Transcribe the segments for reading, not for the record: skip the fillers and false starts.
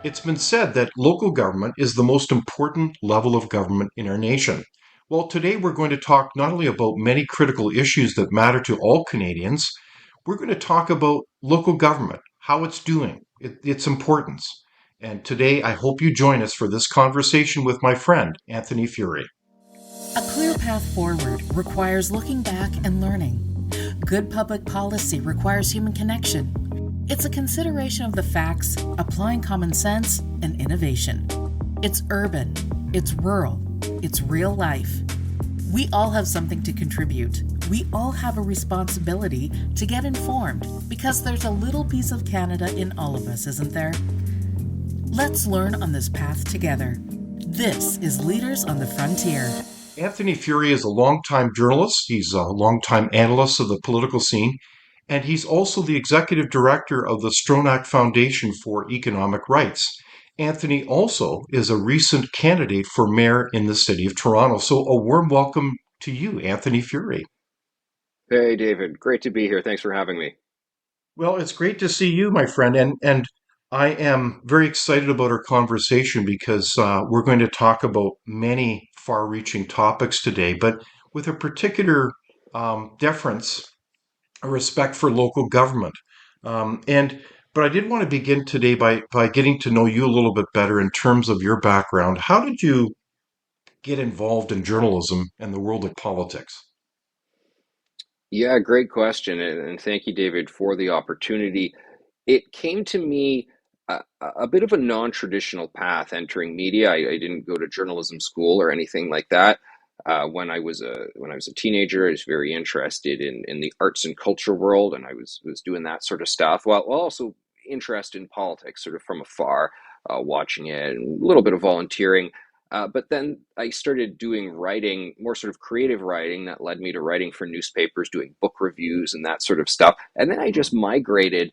It's been said that local government is the most important level of government in our nation. Well, today we're going to talk not only about many critical issues that matter to all Canadians, we're going to talk about local government, how it's doing, its importance. And today I hope you join us for this conversation with my friend, Anthony Furey. A clear path forward requires looking back and learning. Good public policy requires human connection. It's a consideration of the facts, applying common sense and innovation. It's urban, it's rural, it's real life. We all have something to contribute. We all have a responsibility to get informed because there's a little piece of Canada in all of us, isn't there? Let's learn on this path together. This is Leaders on the Frontier. Anthony Furey is a longtime journalist. He's a longtime analyst of the political scene, and he's also the executive director of the Stronach Foundation for Economic Rights. Anthony also is a recent candidate for mayor in the city of Toronto. So, a warm welcome to you, Anthony Furey. Hey, David. Great to be here. Thanks for having me. Well, it's great to see you, my friend, and I am very excited about our conversation because we're going to talk about many far-reaching topics today, but with a particular deference, a respect for local government. And but I did want to begin today by getting to know you a little bit better in terms of your background. How did you get involved in journalism and the world of politics? Yeah, great question. And thank you, David, for the opportunity. It came to me a bit of a non-traditional path entering media. I didn't go to journalism school or anything like that. When I was a teenager, I was very interested in the arts and culture world, and I was doing that sort of stuff, while also interested in politics, sort of from afar, watching it, and a little bit of volunteering. But then I started doing writing, more sort of creative writing that led me to writing for newspapers, doing book reviews and that sort of stuff. And then I just migrated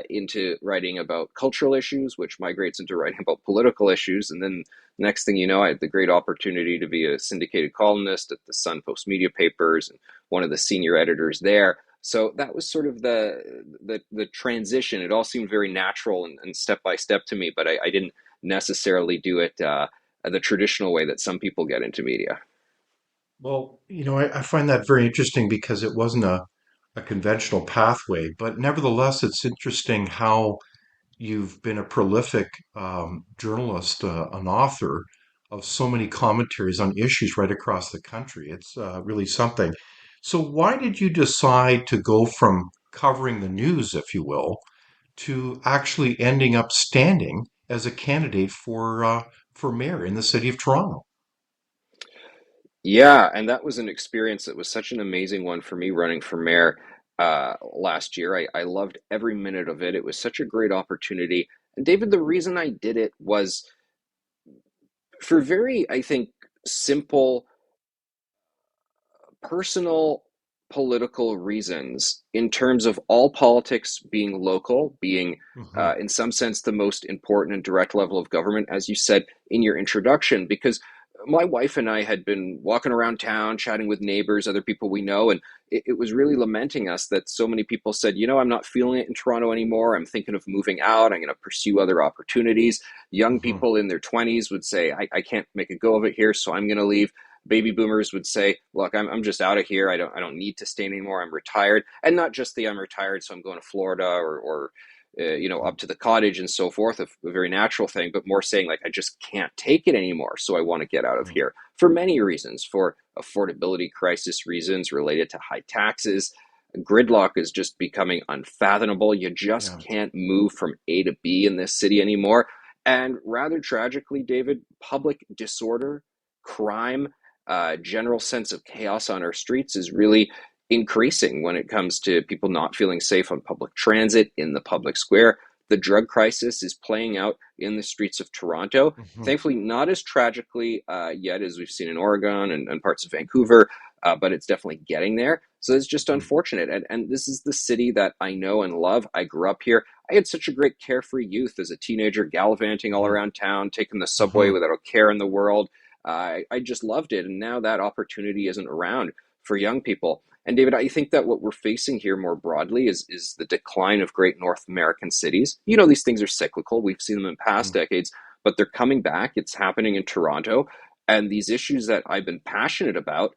into writing about cultural issues, which migrates into writing about political issues. And then next thing you know, I had the great opportunity to be a syndicated columnist at the Sun Post Media Papers and one of the senior editors there. So that was sort of the transition. It all seemed very natural and step by step to me, but I didn't necessarily do it the traditional way that some people get into media. Well, I find that very interesting because it wasn't a conventional pathway, but nevertheless, it's interesting how you've been a prolific journalist, an author of so many commentaries on issues right across the country. It's really something. So, why did you decide to go from covering the news, if you will, to actually ending up standing as a candidate for mayor in the city of Toronto? Yeah, and that was an experience that was such an amazing one for me running for mayor last year. I loved every minute of it. It was such a great opportunity. And David, the reason I did it was for very, I think, simple personal political reasons in terms of all politics being local, being Hmm. in some sense the most important and direct level of government, as you said in your introduction, because my wife and I had been walking around town, chatting with neighbors, other people we know, and it was really lamenting us that so many people said, I'm not feeling it in Toronto anymore. I'm thinking of moving out. I'm going to pursue other opportunities. Young Hmm. people in their 20s would say, I can't make a go of it here, so I'm going to leave. Baby boomers would say, "Look, I'm just out of here. I don't need to stay anymore. I'm retired." And not just the "I'm retired, so I'm going to Florida or up to the cottage and so forth," a very natural thing, but more saying like, "I just can't take it anymore, so I want to get out of here." For many reasons, for affordability crisis reasons related to high taxes, gridlock is just becoming unfathomable. You just Yeah. can't move from A to B in this city anymore. And rather tragically, David, public disorder, crime, general sense of chaos on our streets is really increasing when it comes to people not feeling safe on public transit, in the public square. The drug crisis is playing out in the streets of Toronto. Hmm. Thankfully, not as tragically yet as we've seen in Oregon and parts of Vancouver, but it's definitely getting there. So it's just Hmm. unfortunate. And this is the city that I know and love. I grew up here. I had such a great carefree youth as a teenager, gallivanting all Hmm. around town, taking the subway Hmm. without a care in the world. I just loved it. And now that opportunity isn't around for young people. And David, I think that what we're facing here more broadly is the decline of great North American cities. You know, these things are cyclical. We've seen them in past Mhm. decades, but they're coming back. It's happening in Toronto. And these issues that I've been passionate about,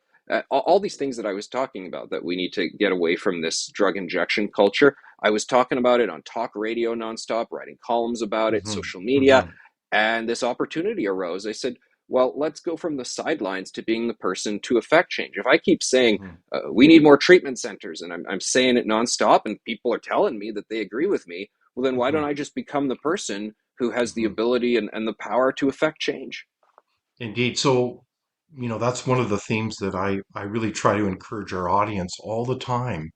all these things that I was talking about, that we need to get away from this drug injection culture. I was talking about it on talk radio nonstop, writing columns about it, Mhm. social media, Mhm. and this opportunity arose. I said, well, let's go from the sidelines to being the person to affect change. If I keep saying Mhm. we need more treatment centers, and I'm saying it nonstop, and people are telling me that they agree with me, well, then why don't Mhm. I just become the person who has the Mhm. ability and the power to affect change? Indeed. So, that's one of the themes that I really try to encourage our audience all the time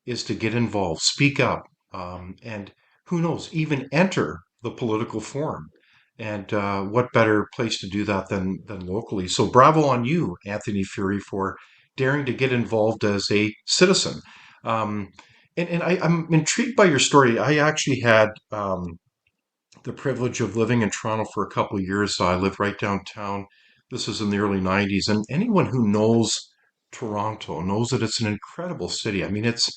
is to get involved, speak up, and who knows, even enter the political forum. And what better place to do that than locally? So, bravo on you, Anthony Furey, for daring to get involved as a citizen. Um, and I'm intrigued by your story. I actually had the privilege of living in Toronto for a couple of years. So I lived right downtown. This was in the early 90s. And anyone who knows Toronto knows that it's an incredible city. I mean, it's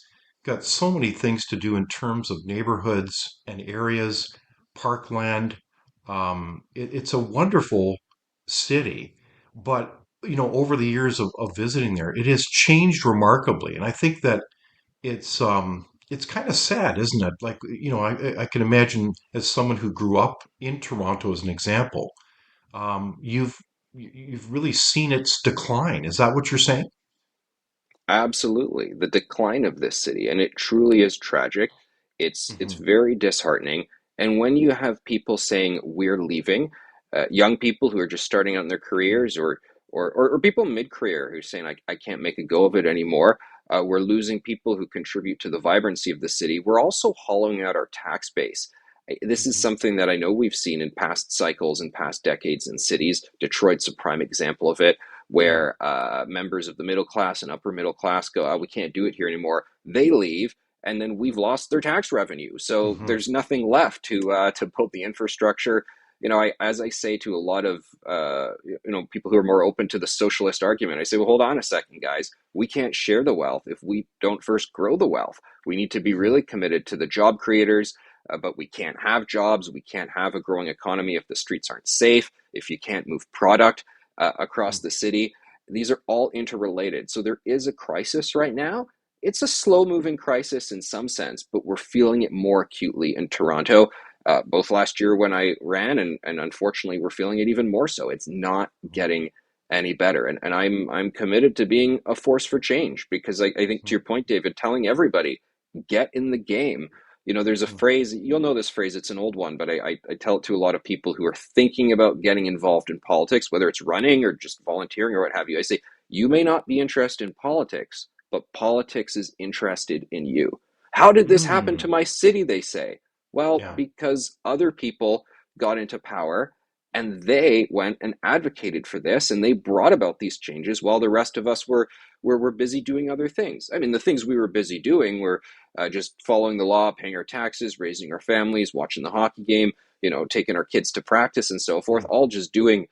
got so many things to do in terms of neighborhoods and areas, parkland. It's a wonderful city. But, over the years of visiting there, it has changed remarkably. And I think that it's kind of sad, isn't it? Like, I can imagine as someone who grew up in Toronto as an example, um, you've you've really seen its decline. Is that what you're saying? Absolutely. The decline of this city, and it truly is tragic. It's Hmm. very disheartening. And when you have people saying we're leaving, young people who are just starting out in their careers, or people mid-career who are saying I can't make a go of it anymore, we're losing people who contribute to the vibrancy of the city. We're also hollowing out our tax base. This is Hmm. something that I know we've seen in past cycles and past decades in cities. Detroit's a prime example of it, Yeah. where members of the middle class and upper middle class go, oh, we can't do it here anymore. They leave, and then we've lost their tax revenue. So Hmm. there's nothing left to build the infrastructure. You know, as I say to a lot of people who are more open to the socialist argument, I say, well, hold on a second, guys. We can't share the wealth if we don't first grow the wealth. We need to be Hmm. really committed to the job creators. But we can't have jobs. We can't have a growing economy if the streets aren't safe, if you can't move product across the city. These are all interrelated. So there is a crisis right now. It's a slow moving crisis in some sense, but we're feeling it more acutely in Toronto, both last year when I ran, and unfortunately, we're feeling it even more so. It's not getting any better. And I'm committed to being a force for change, because I think, to your point, David, telling everybody, get in the game. You know, there's a Hmm. phrase, you'll know this phrase, it's an old one, but I tell it to a lot of people who are thinking about getting involved in politics, whether it's running or just volunteering or what have you. I say, you may not be interested in politics, but politics is interested in you. How did this happen to Hmm. my city? They say. Well, Yeah. because other people got into power and they went and advocated for this, and they brought about these changes while the rest of us were busy doing other things. I mean, the things we were busy doing were just following the law, paying our taxes, raising our families, watching the hockey game, taking our kids to practice and so forth, all just doing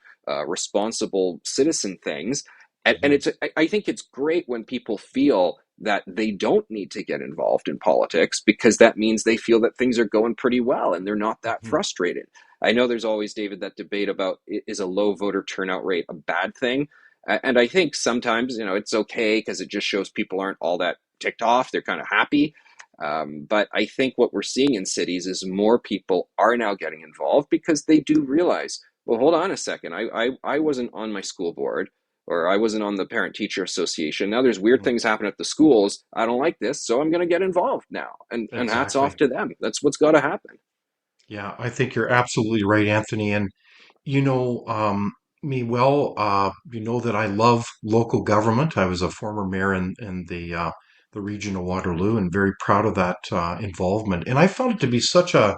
responsible citizen things. And Hmm. I think it's great when people feel that they don't need to get involved in politics, because that means they feel that things are going pretty well and they're not that Hmm. frustrated. I know there's always, David, that debate about, is a low voter turnout rate a bad thing? And I think sometimes, it's okay because it just shows people aren't all that ticked off. They're kind of happy. But I think what we're seeing in cities is more people are now getting involved because they do realize, well, hold on a second. I wasn't on my school board, or I wasn't on the parent teacher association. Now there's weird Hmm. things happen at the schools. I don't like this, so I'm going to get involved now. And hats off Exactly. to them. That's what's got to happen. Yeah, I think you're absolutely right, Anthony. And you know me well. You know that I love local government. I was a former mayor in the region of Waterloo, and very proud of that involvement. And I found it to be such a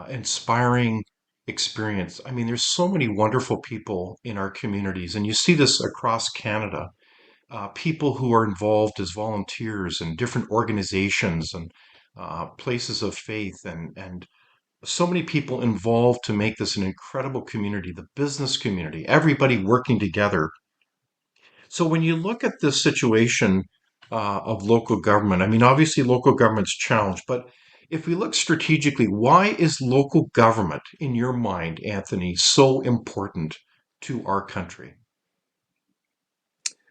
inspiring experience. I mean, there's so many wonderful people in our communities, and you see this across Canada. People who are involved as volunteers in different organizations and places of faith, and so many people involved to make this an incredible community, the business community, everybody working together. So when you look at this situation of local government. I mean, obviously, local government's challenged, but if we look strategically, why is local government, in your mind, Anthony, so important to our country?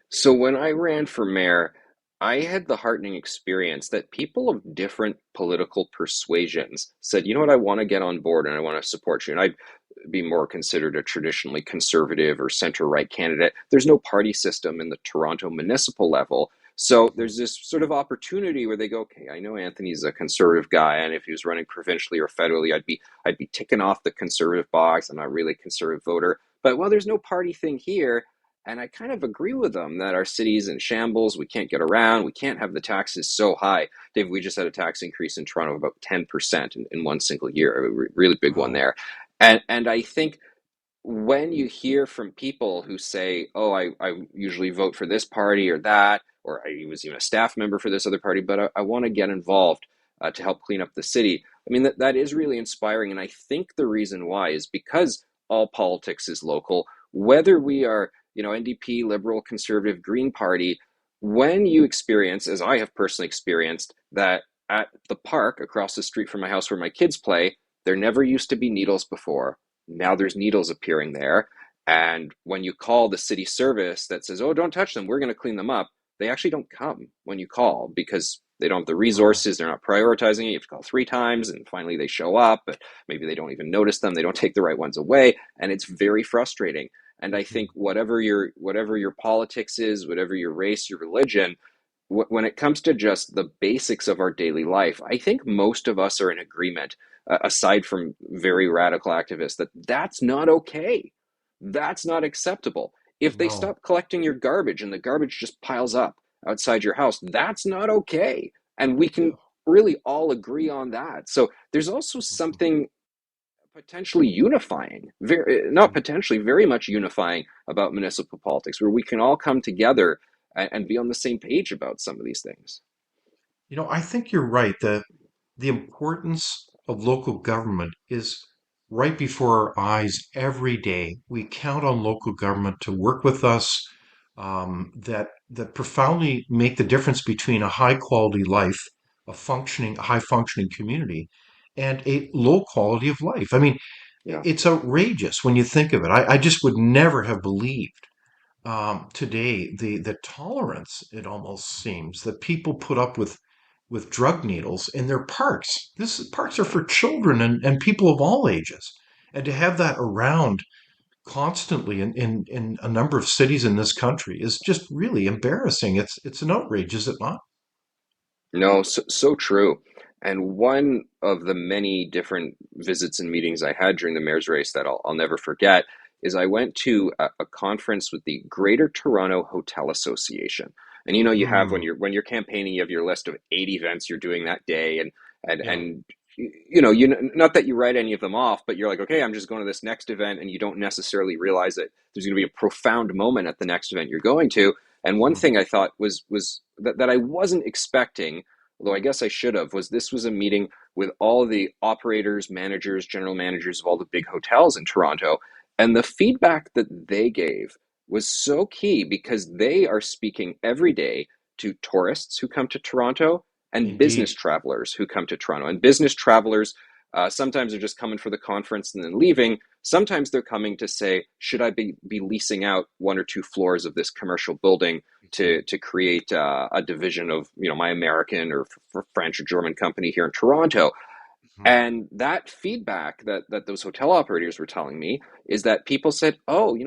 So when I ran for mayor, I had the heartening experience that people of different political persuasions said, you know what, I want to get on board and I want to support you. And I'd be more considered a traditionally conservative or center right candidate. There's no party system in the Toronto municipal level. So there's this sort of opportunity where they go, okay, I know Anthony's a conservative guy, and if he was running provincially or federally, I'd be ticking off the conservative box. I'm not really a conservative voter. But well, there's no party thing here. And I kind of agree with them that our city's in shambles. We can't get around. We can't have the taxes so high. Dave, we just had a tax increase in Toronto of about 10% in one single year, a really big one Wow. there. And I think when you hear from people who say, oh, I usually vote for this party or that, or I was even a staff member for this other party, but I want to get involved to help clean up the city. I mean, that is really inspiring. And I think the reason why is because all politics is local, whether we are, NDP, Liberal, Conservative, Green Party, when you experience, as I have personally experienced, that at the park across the street from my house where my kids play, there never used to be needles before. Now there's needles appearing there. And when you call the city service that says, oh, don't touch them, we're going to clean them up, they actually don't come when you call because they don't have the Wow. resources. They're not prioritizing it. You have to call three times and finally they show up, but maybe they don't even notice them. They don't take the right ones away. And it's very frustrating. And I Mhm. think whatever your politics is, whatever your race, your religion, when it comes to just the basics of our daily life, I think most of us are in agreement, aside from very radical activists, that that's not okay. That's not acceptable. If they No. stop collecting your garbage and the garbage just piles up outside your house, that's not okay. And we Yeah. can really all agree on that. So there's also Mhm. something potentially unifying, very not potentially, very much unifying about municipal politics, where we can all come together and be on the same page about some of these things. I think you're right. The importance of local government is right before our eyes every day. We count on local government to work with us, that profoundly make the difference between a high quality life, high functioning community, and a low quality of life. I mean, Yeah. it's outrageous when you think of it. I just would never have believed today the tolerance, it almost seems, that people put up with drug needles in their parks. This parks are for children and people of all ages. And to have that around constantly in a number of cities in this country is just really embarrassing. It's an outrage, is it not? No, so true. And one of the many different visits and meetings I had during the mayor's race that I'll never forget is I went to a conference with the Greater Toronto Hotel Association. And you have Hmm. when you're campaigning, you have your list of 8 events you're doing that day, and Yeah. and not that you write any of them off, but you're like, okay, I'm just going to this next event, and you don't necessarily realize that there's going to be a profound moment at the next event you're going to. And one Hmm. thing I thought was that I wasn't expecting, although I guess I should have, was this was a meeting with all the operators, managers, general managers of all the big hotels in Toronto. And the feedback that they gave was so key because they are speaking every day to tourists who come to Toronto and business Indeed. travelers who come to Toronto. And business travelers, sometimes are just coming for the conference and then leaving. Sometimes they're coming to say, should I be leasing out one or two floors of this commercial building to create a division of my American or French or German company here in Toronto? Hmm. And that feedback that those hotel operators were telling me is that people said, oh,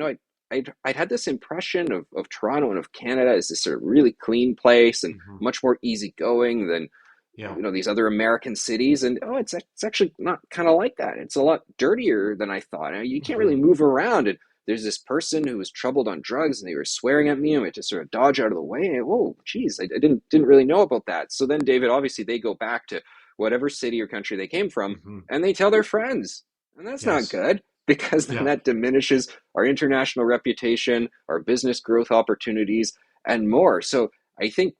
I'd had this impression of Toronto and of Canada as this sort of really clean place and Hmm. much more easygoing than Yeah. these other American cities, and oh, it's actually not kind of like that. It's a lot dirtier than I thought. You can't really Hmm. move around, and there's this person who was troubled on drugs, and they were swearing at me, and I had to sort of dodge out of the way. And, whoa, geez, I didn't really know about that. So then, David, obviously, they go back to whatever city or country they came from, Hmm. and they tell their friends, and that's not Yes. good because then Yeah. that diminishes our international reputation, our business growth opportunities, and more. So I think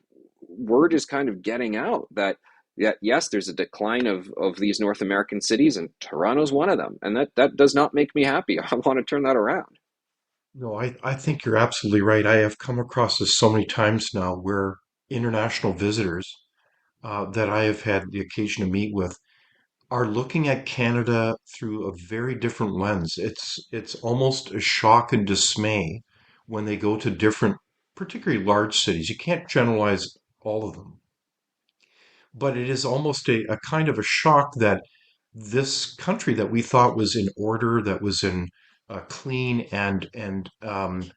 word is kind of getting out that yes, there's a decline of these North American cities, and Toronto's one of them, and that does not make me happy. I want to turn that around. No, I think you're absolutely right. I have come across this so many times now where international visitors that I have had the occasion to meet with are looking at Canada through a very different lens. It's almost a shock and dismay when they go to different, particularly large cities. You can't generalize all of them, but it is almost a kind of a shock that this country that we thought was in order, that was in clean and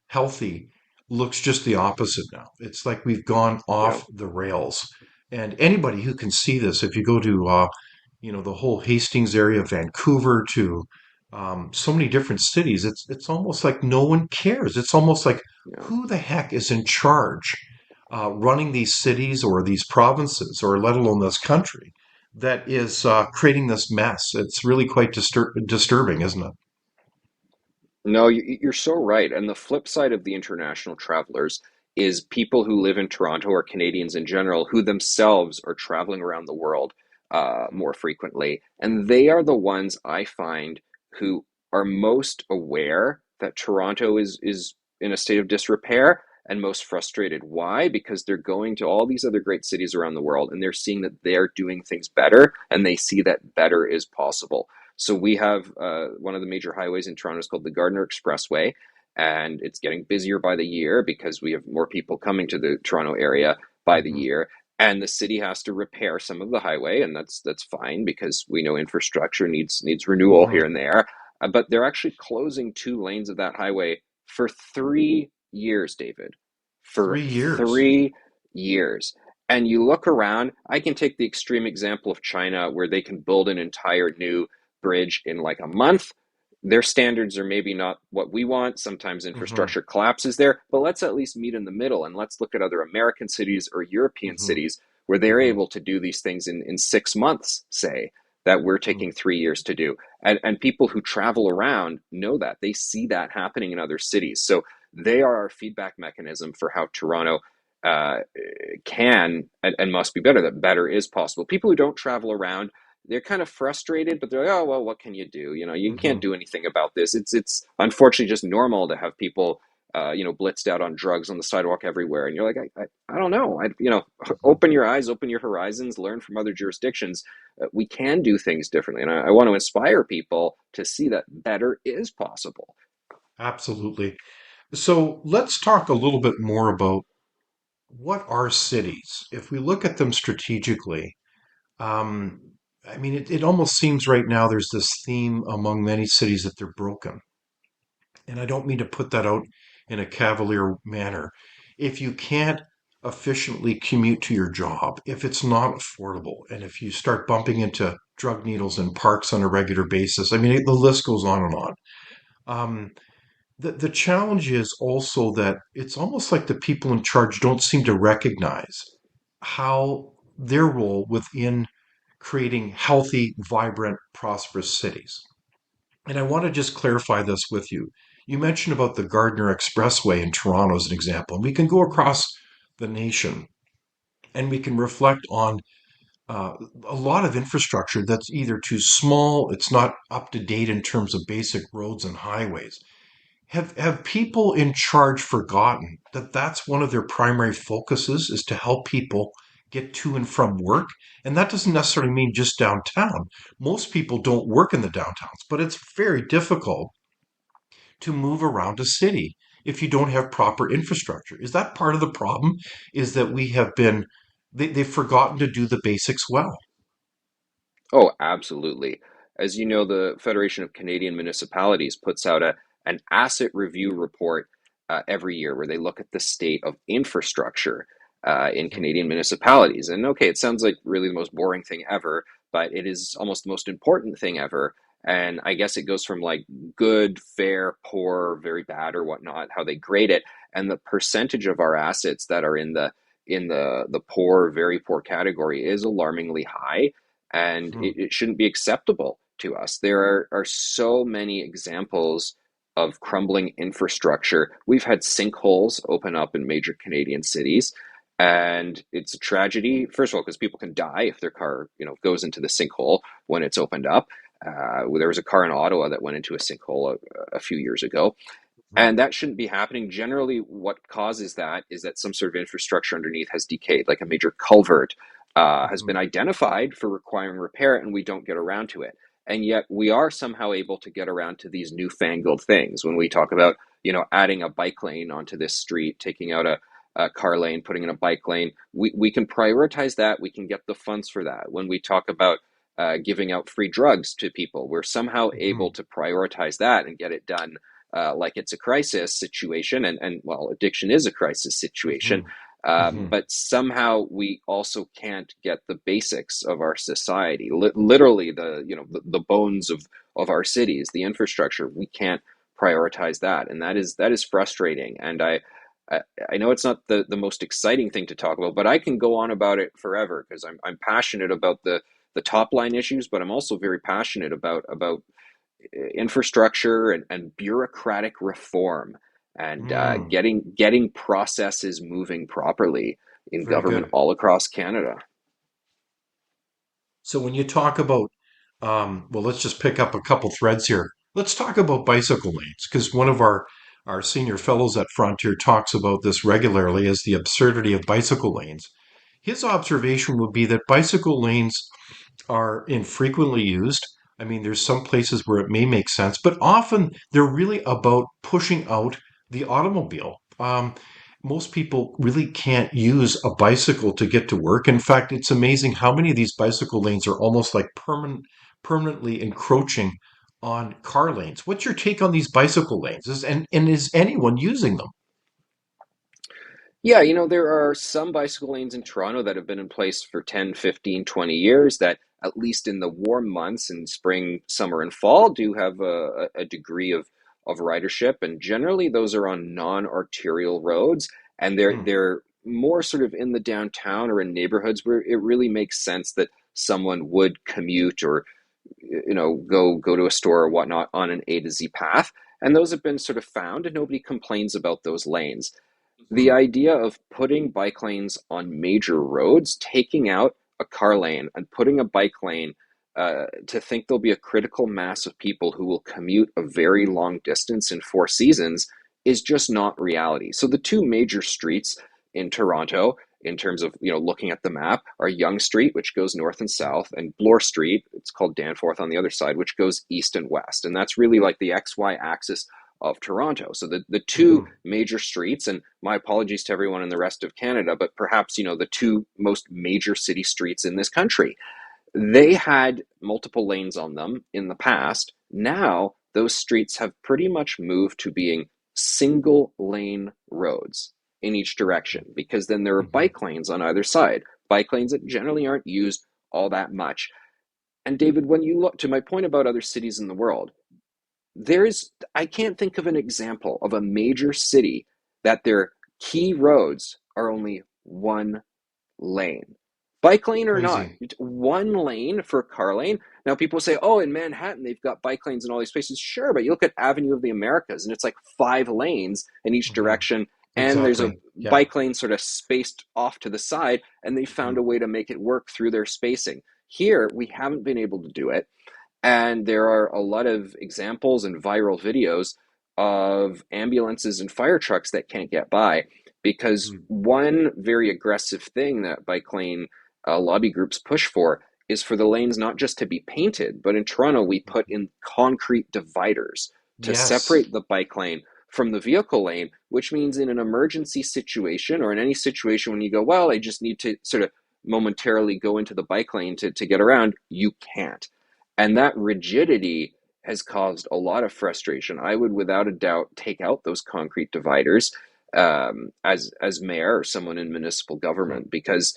healthy, looks just the opposite now. It's like we've gone Yeah. off the rails. And anybody who can see this, if you go to the whole Hastings area, Vancouver, to so many different cities, it's almost like no one cares. It's almost like Yeah. who the heck is in charge, running these cities or these provinces, or let alone this country, that is creating this mess. It's really quite disturbing, isn't it? No, you're so right. And the flip side of the international travelers is people who live in Toronto or Canadians in general who themselves are traveling around the world more frequently. And they are the ones I find who are most aware that Toronto is in a state of disrepair and most frustrated. Why? Because they're going to all these other great cities around the world and they're seeing that they're doing things better and they see that better is possible. So we have one of the major highways in Toronto is called the Gardiner Expressway, and it's getting busier by the year because we have more people coming to the Toronto area by the Hmm. year. And the city has to repair some of the highway, and that's fine because we know infrastructure needs renewal Hmm. here and there. But they're actually closing 2 lanes of that highway for 3 years, David. For 3 years. 3 years. And you look around, I can take the extreme example of China where they can build an entire new bridge in like a month. Their standards are maybe not what we want. Sometimes Hmm. infrastructure collapses there, but let's at least meet in the middle and let's look at other American cities or European Hmm. cities where they're Hmm. able to do these things in 6 months, say, that we're taking 3 years to do. And people who travel around know that. They see that happening in other cities. So they are our feedback mechanism for how Toronto uh, can and must be better, that better is possible. People who don't travel around, they're kind of frustrated, but they're like, oh well, what can you do? You can't Hmm. do anything about this. It's unfortunately just normal to have people blitzed out on drugs on the sidewalk everywhere, and you're like, I don't know, Hmm. open your eyes, open your horizons, learn from other jurisdictions. We can do things differently, and I want to inspire people to see that better is possible. Absolutely. So let's talk a little bit more about what are cities. If we look at them strategically, um, I mean, it almost seems right now there's this theme among many cities that they're broken. And I don't mean to put that out in a cavalier manner. If you can't efficiently commute to your job, if it's not affordable, and if you start bumping into drug needles in parks on a regular basis, I mean, the list goes on and on. Um, the challenge is also that it's almost like the people in charge don't seem to recognize how their role within creating healthy, vibrant, prosperous cities. And I want to just clarify this with you. You mentioned about the Gardiner Expressway in Toronto as an example, and we can go across the nation and we can reflect on uh, a lot of infrastructure that's either too small, it's not up to date in terms of basic roads and highways. Have people in charge forgotten that that's one of their primary focuses is to help people get to and from work? And that doesn't necessarily mean just downtown. Most people don't work in the downtowns, but it's very difficult to move around a city if you don't have proper infrastructure. Is that part of the problem? Is that they've forgotten to do the basics well? Oh, absolutely. As you know, the Federation of Canadian Municipalities puts out an asset review report every year where they look at the state of infrastructure in Mhm. Canadian municipalities. And okay, it sounds like really the most boring thing ever, but it is almost the most important thing ever. And I guess it goes from like good, fair, poor, very bad, or whatnot, how they grade it, and the percentage of our assets that are in the poor, very poor category is alarmingly high, and Mhm. it shouldn't be acceptable to us. There are so many examples of crumbling infrastructure. We've had sinkholes open up in major Canadian cities, and it's a tragedy. First of all, because people can die if their car, goes into the sinkhole when it's opened up. There was a car in Ottawa that went into a sinkhole a few years ago, Mhm. And that shouldn't be happening. Generally, what causes that is that some sort of infrastructure underneath has decayed, like a major culvert has Mhm. been identified for requiring repair, and we don't get around to it. And yet, we are somehow able to get around to these newfangled things. When we talk about, adding a bike lane onto this street, taking out a car lane, putting in a bike lane, we can prioritize that. We can get the funds for that. When we talk about giving out free drugs to people, we're somehow able Mhm. to prioritize that and get it done like it's a crisis situation, and well, addiction is a crisis situation. Mhm. Mhm. But somehow we also can't get the basics of our society, literally the bones of our cities, the infrastructure. We can't prioritize that, and that is frustrating. And I, I know it's not the most exciting thing to talk about, but I can go on about it forever because I'm passionate about the top line issues, but I'm also very passionate about infrastructure and bureaucratic reform and Mm. getting processes moving properly in Very government good. all across Canada. So when you talk about, well, let's just pick up a couple threads here. Let's talk about bicycle lanes because one of our senior fellows at Frontier talks about this regularly as the absurdity of bicycle lanes. His observation would be that bicycle lanes are infrequently used. I mean, there's some places where it may make sense, but often they're really about pushing out the automobile. Most people really can't use a bicycle to get to work. In fact, it's amazing how many of these bicycle lanes are almost like permanently encroaching on car lanes. What's your take on these bicycle lanes? And is anyone using them? Yeah, there are some bicycle lanes in Toronto that have been in place for 10, 15, 20 years that, at least in the warm months in spring, summer, and fall, do have a degree of ridership. And generally, those are on non-arterial roads, and they're Hmm. they're more sort of in the downtown or in neighborhoods where it really makes sense that someone would commute or go to a store or whatnot on an A to Z path. And those have been sort of found, and nobody complains about those lanes. The Hmm. idea of putting bike lanes on major roads, taking out a car lane and putting a bike lane, to think there'll be a critical mass of people who will commute a very long distance in 4 seasons is just not reality. So the two major streets in Toronto, in terms of looking at the map, are Yonge Street, which goes north and south, and Bloor Street, it's called Danforth on the other side, which goes east and west. And that's really like the XY axis of Toronto. So the two Hmm. major streets, and my apologies to everyone in the rest of Canada, but perhaps the two most major city streets in this country, they had multiple lanes on them in the past. Now those streets have pretty much moved to being single lane roads in each direction, because then there are Hmm. bike lanes on either side, bike lanes that generally aren't used all that much. And David, when you look to my point about other cities in the world, I can't think of an example of a major city that their key roads are only one lane. Bike lane or not, Crazy. one lane for car lane. Now people say, oh, in Manhattan they've got bike lanes in all these places. Sure, but you look at Avenue of the Americas and it's like 5 lanes in each Hmm. direction, and there's a Exactly. Yeah. bike lane sort of spaced off to the side, and they found Hmm. a way to make it work through their spacing. Here we haven't been able to do it. And there are a lot of examples and viral videos of ambulances and fire trucks that can't get by because Hmm. one very aggressive thing that bike lane lobby groups push for is for the lanes not just to be painted, but in Toronto, we put in concrete dividers to Yes. separate the bike lane from the vehicle lane, which means in an emergency situation or in any situation when you go, well, I just need to sort of momentarily go into the bike lane to get around, you can't. And that rigidity has caused a lot of frustration. I would, without a doubt, take out those concrete dividers as mayor or someone in municipal Hmm. government, because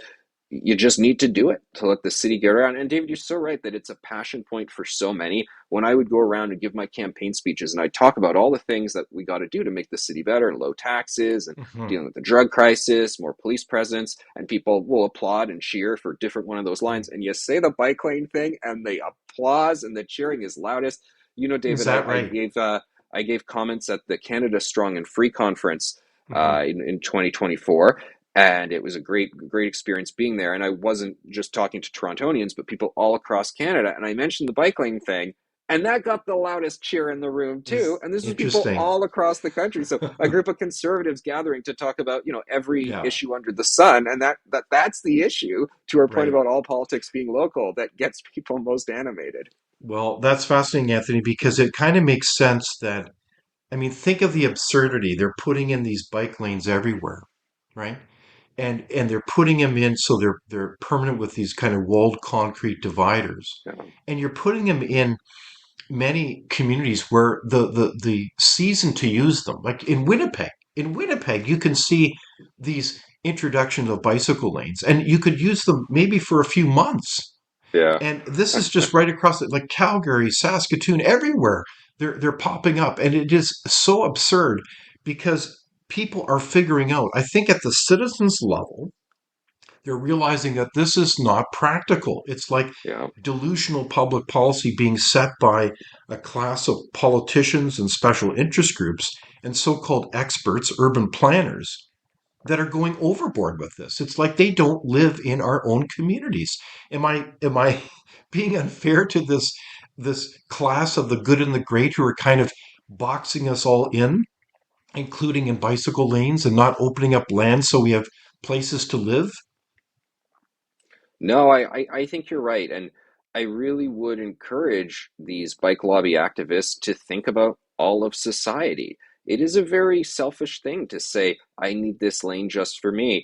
you just need to do it to let the city get around. And David, you're so right that it's a passion point for so many. When I would go around and give my campaign speeches and I'd talk about all the things that we got to do to make the city better, and low taxes and Hmm. dealing with the drug crisis, more police presence, and people will applaud and cheer for different one of those Hmm. lines. And you say the bike lane thing and the applause and the cheering is loudest. Is David, that right? I gave comments at the Canada Strong and Free conference Hmm. in 2024, and it was a great experience being there. And I wasn't just talking to Torontonians, but people all across Canada. And I mentioned the bike lane thing, And that got the loudest cheer in the room too. Is And this was people interesting. all across the country. So a group of conservatives gathering to talk about, every Yeah, issue under the sun. And that's the issue, to our point right. about all politics being local, that gets people most animated. Well, that's fascinating, Anthony, because it kind of makes sense that, I mean, think of the absurdity. They're putting in these bike lanes everywhere, right? And they're putting them in so they're permanent with these kind of walled concrete dividers. You know? And you're putting them in many communities where the season to use them, like in Winnipeg, you can see these introductions of bicycle lanes, and you could use them maybe for a few months. Yeah. And this is just right across it, like Calgary, Saskatoon, everywhere. They're popping up, and it is so absurd because people are figuring out. I think at the citizens level, they're realizing that this is not practical. It's like Yeah. delusional public policy being set by a class of politicians and special interest groups and so-called experts, urban planners, that are going overboard with this. It's like they don't live in our own communities. Am I being unfair to this class of the good and the great who are kind of boxing us all in, including in bicycle lanes and not opening up land so we have places to live? No, I think you're right. And I really would encourage these bike lobby activists to think about all of society. It is a very selfish thing to say, I need this lane just for me.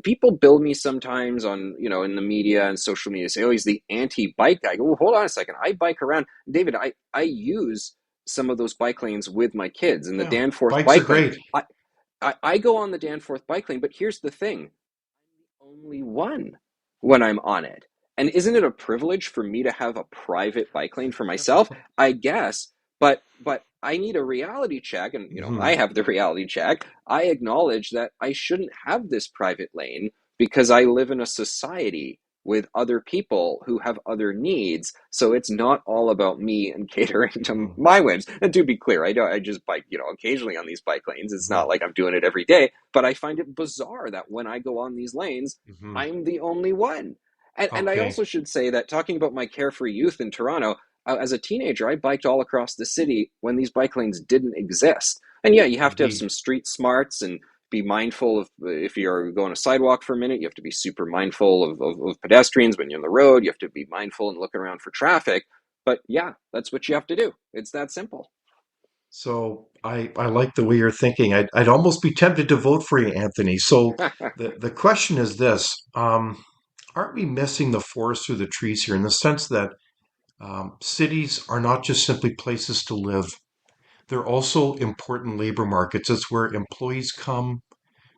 People bill me sometimes on, in the media and social media, say, oh, he's the anti-bike guy. I go, well, hold on a second. I bike around. David, I use some of those bike lanes with my kids in the Yeah, Danforth bikes are bike lane. great. I go on the Danforth bike lane, but here's the thing, only one when I'm on it. And isn't it a privilege for me to have a private bike lane for myself? I guess, but I need a reality check, and I Hmm. have the reality check. I acknowledge that I shouldn't have this private lane because I live in a society with other people who have other needs. So it's not all about me and catering to Hmm. my whims. And to be clear, I just bike, occasionally on these bike lanes. It's Hmm. not like I'm doing it every day, but I find it bizarre that when I go on these lanes, Hmm. I'm the only one. And I Okay. also should say that, talking about my carefree youth in Toronto, as a teenager, I biked all across the city when these bike lanes didn't exist. And yeah, you have to have Indeed. some street smarts and be mindful of, if you're going a sidewalk for a minute, you have to be super mindful of pedestrians when you're on the road. You have to be mindful and look around for traffic. But yeah, that's what you have to do. It's that simple. So I like the way you're thinking. I'd almost be tempted to vote for you, Anthony. So the question is this: aren't we missing the forest through the trees here in the sense that cities are not just simply places to live? They're also important labor markets. It's where employees come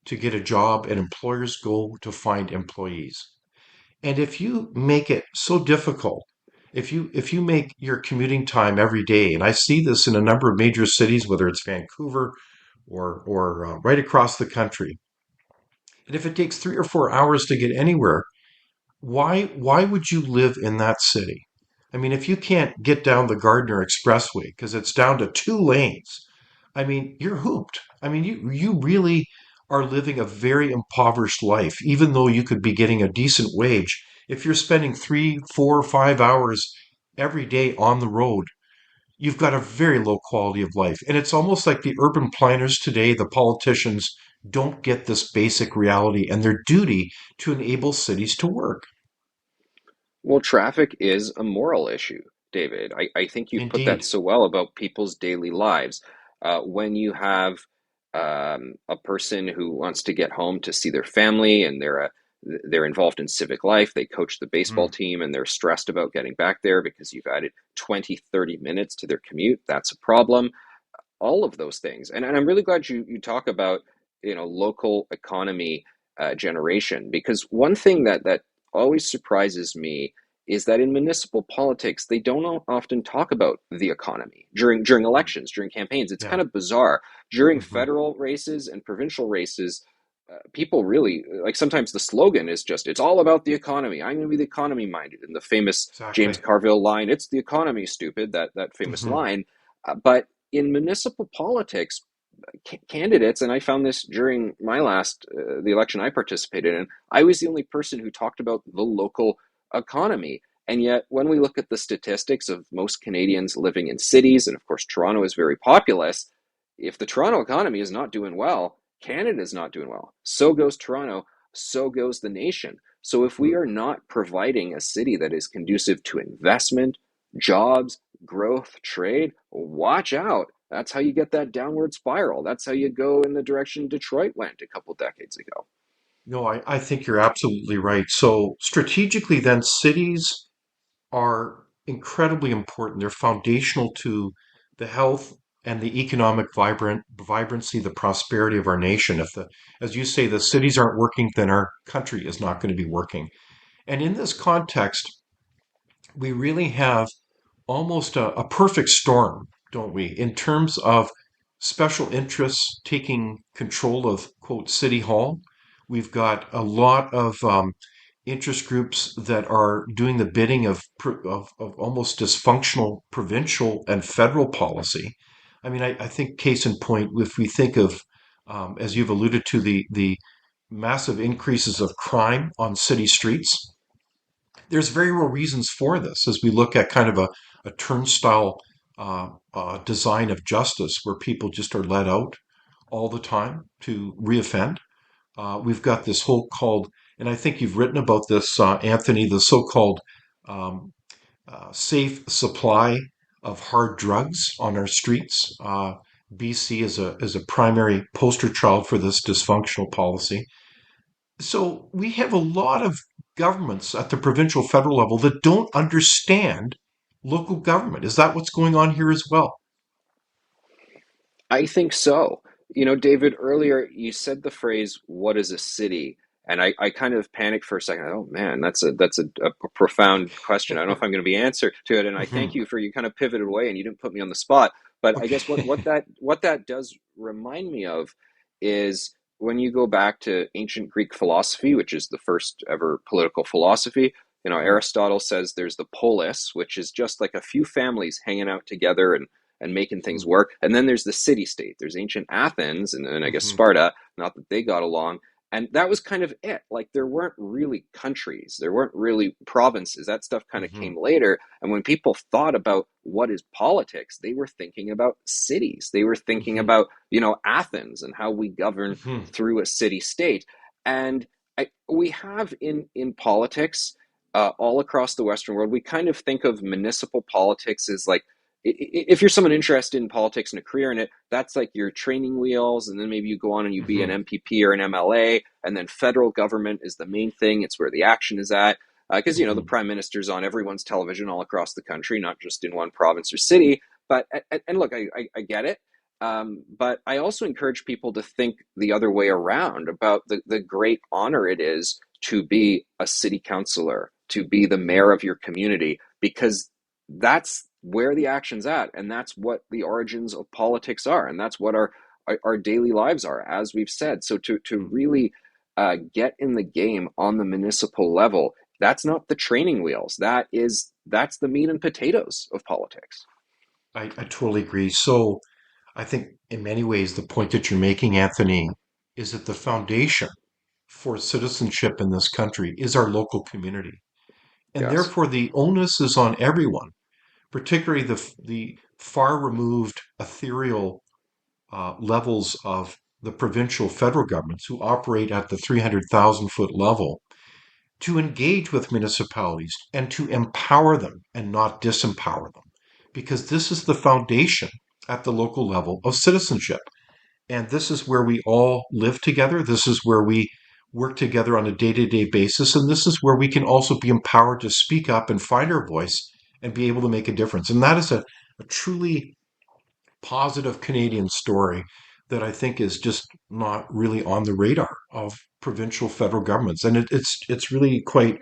to get a job and employers go to find employees. And if you make it so difficult, if you make your commuting time every day, and I see this in a number of major cities, whether it's Vancouver or right across the country, and if it takes 3 or 4 hours to get anywhere, why would you live in that city? I mean, if you can't get down the Gardiner Expressway because it's down to 2 lanes, I mean, you're hooped. I mean, you really are living a very impoverished life, even though you could be getting a decent wage. If you're spending 3, 4, 5 hours every day on the road, you've got a very low quality of life. And it's almost like the urban planners today, the politicians, don't get this basic reality and their duty to enable cities to work. Well, traffic is a moral issue, David. I think you've put that Indeed. so well about people's daily lives. When you have a person who wants to get home to see their family, and they're involved in civic life, they coach the baseball Mhm. team, and they're stressed about getting back there because you've added 20, 30 minutes to their commute, that's a problem. All of those things. And I'm really glad you talk about, local economy generation, because one thing that always surprises me is that in municipal politics they don't often talk about the economy during Mhm. elections, during campaigns. It's Yeah. kind of bizarre. During Hmm. federal races and provincial races, people really, like, sometimes the slogan is just, it's all about the economy. I'm going to be the economy minded, and the famous James Exactly. Carville line, it's the economy, stupid, that famous Hmm. line. But in municipal politics, candidates, and I found this during my the election I participated in, I was the only person who talked about the local economy. And yet, when we look at the statistics of most Canadians living in cities, and of course, Toronto is very populous, if the Toronto economy is not doing well, Canada is not doing well. So goes Toronto, so goes the nation. So if we Mhm. are not providing a city that is conducive to investment, jobs, growth, trade, watch out. That's how you get that downward spiral. That's how you go in the direction Detroit went a couple decades ago. No, I think you're absolutely right. So strategically, then cities are incredibly important. They're foundational to the health and the economic vibrancy, the prosperity of our nation. If the, as you say, the cities aren't working, then our country is not going to be working. And in this context, we really have almost a perfect storm, don't we, in terms of special interests taking control of, quote, City Hall. We've got a lot of interest groups that are doing the bidding of almost dysfunctional provincial and federal policy. I mean, I think case in point, if we think of, as you've alluded to, the massive increases of crime on city streets, there's very real reasons for this as we look at kind of a turnstile design of justice where people just are let out all the time to reoffend. We've got this whole called, and I think you've written about this, Anthony, the so-called um, safe supply of hard drugs on our streets. BC is a primary poster child for this dysfunctional policy. So we have a lot of governments at the provincial federal level that don't understand local government. Is that what's going on here as well? I think so. You know, David, earlier you said the phrase, what is a city? And I kind of panicked for a second. Oh man, that's a profound question. I don't know if I'm going to be answer to it. And I thank Mhm. you for you kind of pivoted away and you didn't put me on the spot. But I guess what Okay. that does remind me of is when you go back to ancient Greek philosophy, which is the first ever political philosophy. You know, Mhm. Aristotle says there's the polis, which is just like a few families hanging out together and making things work. And then there's the city state. There's ancient Athens and I guess Mhm. Sparta, not that they got along. And that was kind of it. Like there weren't really countries, there weren't really provinces. That stuff kind of Mhm. came later. And when people thought about what is politics, they were thinking about cities. They were thinking Mhm. about, Athens and how we govern Mhm. through a city state. And we have in politics all across the Western world, we kind of think of municipal politics as like if you're someone interested in politics and a career in it, that's like your training wheels, and then maybe you go on and you be an Mhm. MPP or an MLA, and then federal government is the main thing. It's where the action is at, because the Mhm. prime minister's on everyone's television all across the country, not just in one province or city. But and look, I get it. But I also encourage people to think the other way around about the great honor it is to be a city councilor, to be the mayor Mhm. of your community, because that's where the action's at, and that's what the origins of politics are, and that's what our daily lives are, as we've said. So to Mhm. really get in the game on the municipal level, that's not the training wheels. That's the meat and potatoes of politics. I totally agree. So I think in many ways, the point that you're making, Anthony, is that the foundation for citizenship in this country is our local community. And Yes. therefore, the onus is on everyone, particularly the far removed ethereal levels of the provincial federal governments who operate at the 300,000 foot level, to engage with municipalities and to empower them and not disempower them. Because this is the foundation at the local level of citizenship. And this is where we all live together. This is where we work together on a day to day basis. And this is where we can also be empowered to speak up and find our voice and be able to make a difference. And that is a truly positive Canadian story that I think is just not really on the radar of provincial federal governments. And it's really quite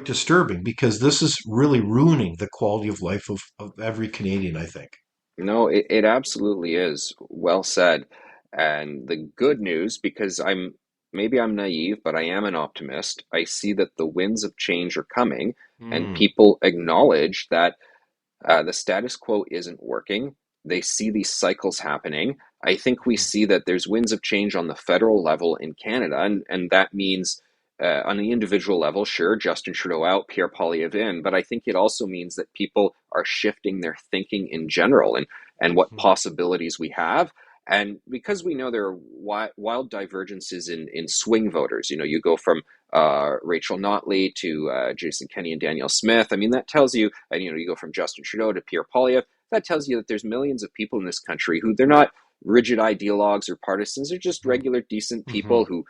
disturbing because this is really ruining the quality of life of every Canadian, I think. No, it absolutely is. Well said. And the good news, because maybe I'm naive, but I am an optimist. I see that the winds of change are coming, and Mm, people acknowledge that the status quo isn't working. They see these cycles happening. I think we mhm, see that there's winds of change on the federal level in Canada, and that means on the individual level, sure, Justin Trudeau out, Pierre Poilievre in, but I think it also means that people are shifting their thinking in general and what Mhm. possibilities we have. And because we know there are wild divergences in swing voters, you go from Rachel Notley to Jason Kenney and Danielle Smith. I mean, that tells you, and you go from Justin Trudeau to Pierre Poilievre. That tells you that there's millions of people in this country who they're not rigid ideologues or partisans. They're just Mhm. regular, decent people Mhm. who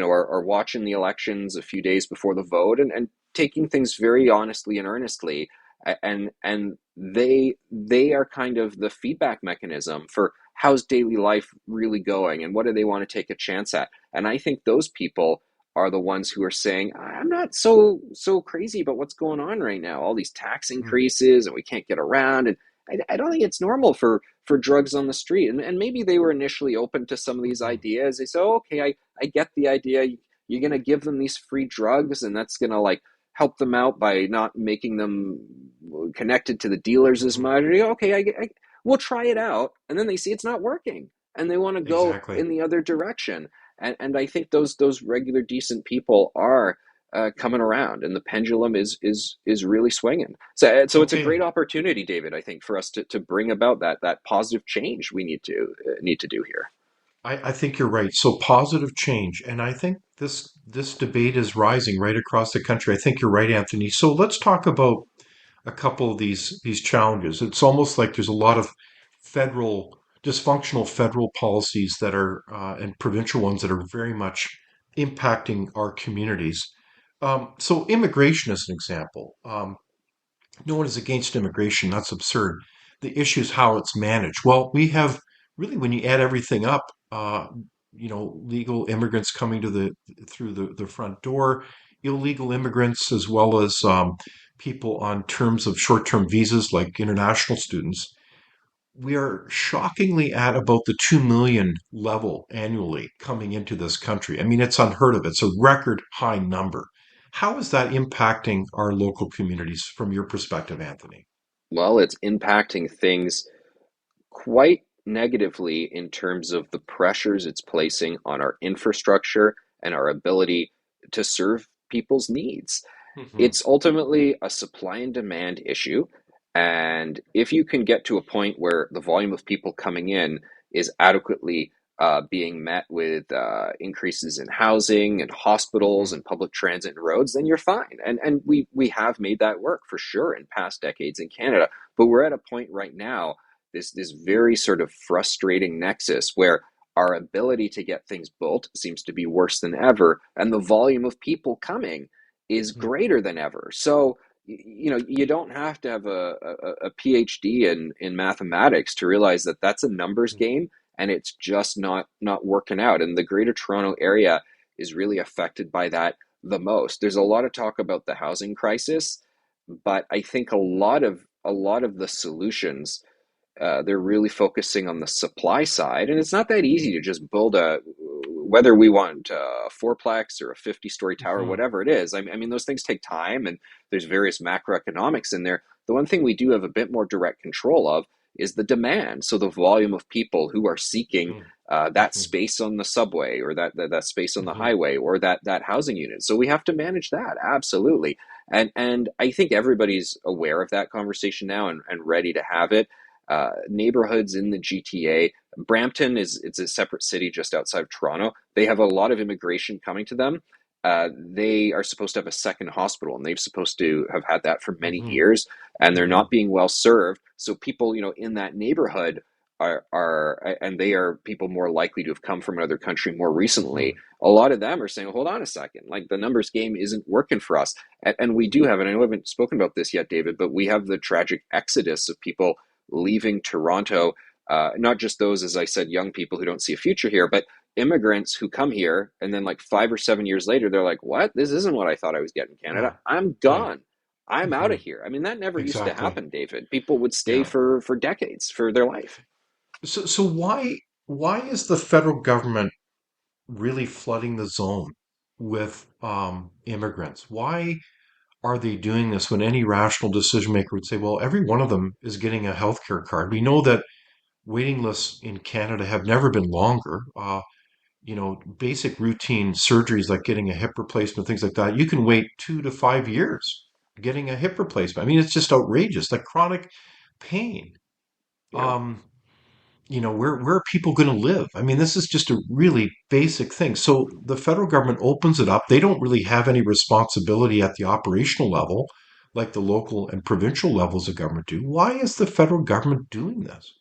are watching the elections a few days before the vote and taking things very honestly and earnestly, and they are kind of the feedback mechanism for how's daily life really going and what do they want to take a chance at. And I think those people are the ones who are saying, I'm not so crazy about what's going on right now, all these tax Mhm. increases and we can't get around. And I don't think it's normal for drugs on the street. And maybe they were initially open to some of these Mhm. ideas. They say, oh, okay, I get the idea. You're going to give them these free drugs, and that's going to like help them out by not making them connected to the dealers as Mhm. much. Okay, we'll try it out, and then they see it's not working, and they want to go Exactly. in the other direction. And I think those regular decent people are coming around, and the pendulum is really swinging. So it's a great Okay. opportunity, David. I think for us to bring about that positive change we need to do here. I think you're right. So positive change, and I think this debate is rising right across the country. I think you're right, Anthony. So let's talk about a couple of these challenges. It's almost like there's a lot of federal dysfunctional federal policies that are and provincial ones that are very much impacting our communities. So immigration is an example. No one is against immigration. That's absurd. The issue is how it's managed. Well, we have really, when you add everything up, legal immigrants coming to through the front door, illegal immigrants, as well as people on terms of short-term visas like international students. We are shockingly at about the 2 million level annually coming into this country. I mean, it's unheard of. It's a record high number. How is that impacting our local communities from your perspective, Anthony? Well, it's impacting things quite negatively in terms of the pressures it's placing on our infrastructure and our ability to serve people's needs. Hmm. It's ultimately a supply and demand issue. And if you can get to a point where the volume of people coming in is adequately being met with increases in housing and hospitals Hmm. and public transit and roads, then you're fine. And we have made that work for sure in past decades in Canada. But we're at a point right now, this very sort of frustrating nexus where our ability to get things built seems to be worse than ever, and the volume of people coming is greater than ever. So you don't have to have a PhD in mathematics to realize that that's a numbers game, and it's just not working out. And the Greater Toronto area is really affected by that the most. There's a lot of talk about the housing crisis, but I think a lot of the solutions, they're really focusing on the supply side, and it's not that easy to just build whether we want a fourplex or a 50-story tower, Hmm. whatever it is. I mean, those things take time, and there's various macroeconomics in there. The one thing we do have a bit more direct control of is the demand. So the volume of people who are seeking Hmm. that Hmm. space on the subway, or that space on the Hmm. highway, or that housing unit. So we have to manage that, absolutely. And I think everybody's aware of that conversation now, and ready to have it. Neighborhoods in the GTA. Brampton it's a separate city just outside of Toronto. They have a lot of immigration coming to them. They are supposed to have a second hospital, and they've supposed to have had that for many Hmm. years, and they're Hmm. not being well served. So people, in that neighborhood and they are people more likely to have come from another country more recently. Hmm. A lot of them are saying, hold on a second, like the numbers game isn't working for us. And we do have, and I know I haven't spoken about this yet, David, but we have the tragic exodus of people leaving Toronto, not just those, as I said, young people who don't see a future here, but immigrants who come here and then like 5 or 7 years later, they're like, what? This isn't what I thought I was getting in Canada. Yeah. I'm Right. gone. I'm out Hmm. of here. I mean, that never used to Exactly. happen, David. People would stay Yeah. for decades for their life. So why is the federal government really flooding the zone with immigrants? Why are they doing this when any rational decision maker would say, well, every one of them is getting a healthcare card? We know that waiting lists in Canada have never been longer. basic routine surgeries like getting a hip replacement, things like that, you can wait 2 to 5 years getting a hip replacement. I mean, it's just outrageous, like chronic pain. Yeah. Um, where are people going to live? I mean, this is just a really basic thing. So the federal government opens it up. They don't really have any responsibility at the operational level, like the local and provincial levels of government do. Why is the federal government doing this?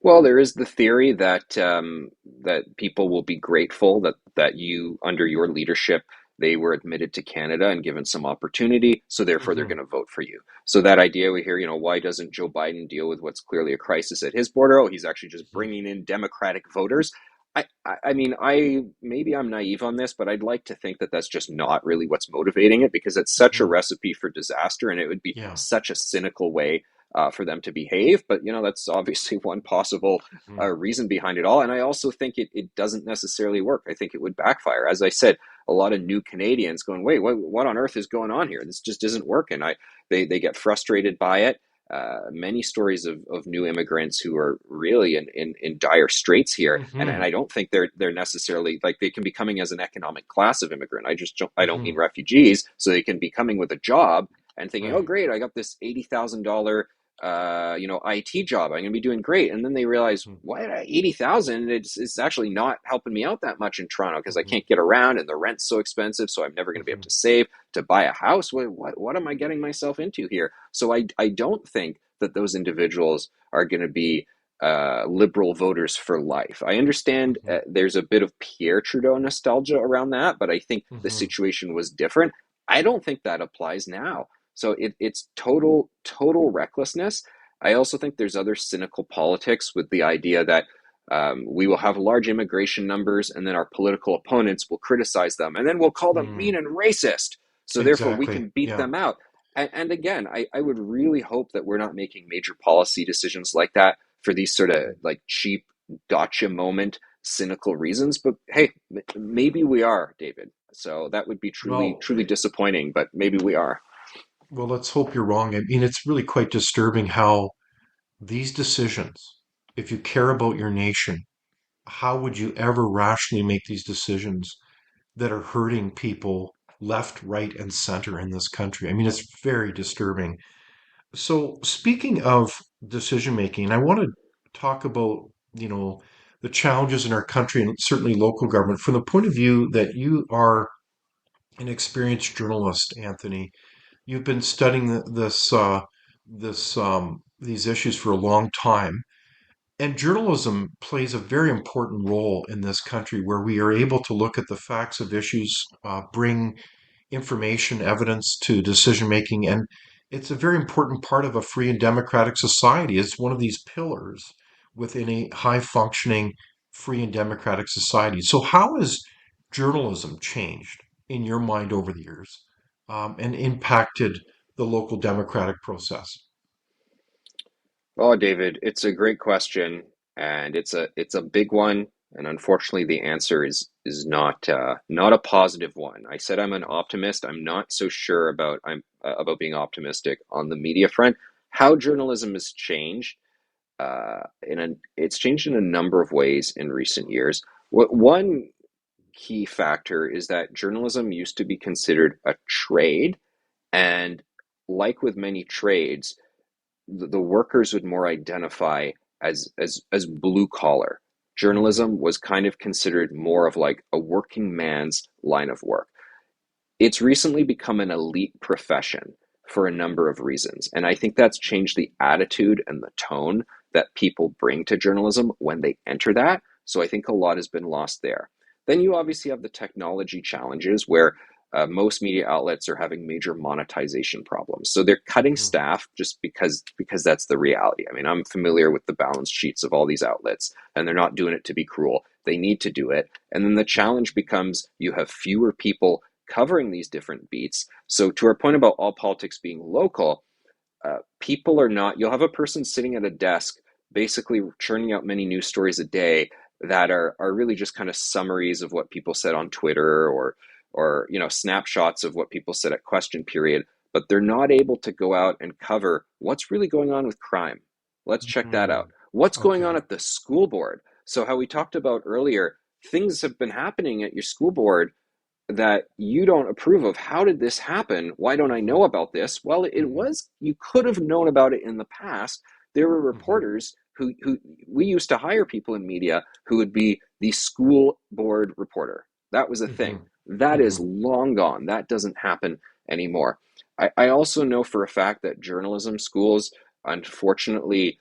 Well, there is the theory that that people will be grateful that you, under your leadership, they were admitted to Canada and given some opportunity, so therefore they're Hmm. going to vote for you. So that idea we hear, why doesn't Joe Biden deal with what's clearly a crisis at his border? Oh, he's actually just bringing in Democratic voters. I mean, maybe I'm naive on this, but I'd like to think that that's just not really what's motivating it, because it's such a Hmm. recipe for disaster, and it would be Yeah. such a cynical way for them to behave. But that's obviously one possible Hmm. reason behind it all. And I also think it doesn't necessarily work. I think it would backfire. As I said, a lot of new Canadians going, wait, what on earth is going on here? This just isn't working. They get frustrated by it. Many stories of new immigrants who are really in dire straits here, and Hmm. I don't think they're necessarily, like, they can be coming as an economic class of immigrant. I don't mean Hmm. refugees, so they can be coming with a job and thinking, oh Right. great, I got this $80,000 IT job. I'm going to be doing great. And then they realize, what, 80,000? It's actually not helping me out that much in Toronto because I Hmm. can't get around and the rent's so expensive. So I'm never going to be able Hmm. to save to buy a house. What am I getting myself into here? So I don't think that those individuals are going to be liberal voters for life. I understand Hmm. there's a bit of Pierre Trudeau nostalgia around that, but I think the Hmm. situation was different. I don't think that applies now. So it's total recklessness. I also think there's other cynical politics with the idea that we will have large immigration numbers, and then our political opponents will criticize them, and then we'll call them mean Hmm. and racist. So therefore, we Exactly. can beat Yeah. them out. And again, I would really hope that we're not making major policy decisions like that for these sort of like cheap gotcha moment cynical reasons. But hey, maybe we are, David. So that would be truly Well, truly disappointing, but maybe we are. let's hope you're wrong. I mean, it's really quite disturbing how these decisions, if you care about your nation, how would you ever rationally make these decisions that are hurting people left, right, and center in this country? I mean, it's very disturbing. So, speaking of decision making, I want to talk about, the challenges in our country and certainly local government from the point of view that you are an experienced journalist, Anthony. You've been studying these issues for a long time. And journalism plays a very important role in this country where we are able to look at the facts of issues, bring information, evidence to decision making. And it's a very important part of a free and democratic society. It's one of these pillars within a high functioning free and democratic society. So, how has journalism changed in your mind over the years and impacted the local democratic process? Oh, David, it's a great question, and it's a big one, and unfortunately, the answer is not a positive one. I said I'm an optimist. I'm not so sure about being optimistic on the media front. How journalism has changed, it's changed in a number of ways in recent years. One key factor is that journalism used to be considered a trade, and like with many trades, the workers would more identify as blue collar. Hmm. Journalism was kind of considered more of like a working man's line of work. It's recently become an elite profession for a number of reasons. And I think that's changed the attitude and the tone that people bring to journalism when they enter that. So I think a lot has been lost there. Then you obviously have the technology challenges where most media outlets are having major monetization problems. So they're cutting Hmm. staff just because that's the reality. I mean, I'm familiar with the balance sheets of all these outlets, and they're not doing it to be cruel. They need to do it. And then the challenge becomes you have fewer people covering these different beats. So, to our point about all politics being local, people are not, you'll have a person sitting at a desk basically churning out many news stories a day that are really just kind of summaries of what people said on Twitter, or snapshots of what people said at question period, but they're not able to go out and cover what's really going on with crime. Let's check that Hmm. out. What's going on Okay. at the school board? So how we talked about earlier, things have been happening at your school board that you don't approve of. How did this happen? Why don't I know Hmm. about this? Well, it Hmm. was, you could have known about it in the past. There were Hmm. reporters who we used to hire people in media who would be the school board reporter. That was a thing. Hmm. That is Hmm. long gone. That doesn't happen anymore. I also know for a fact that journalism schools, unfortunately,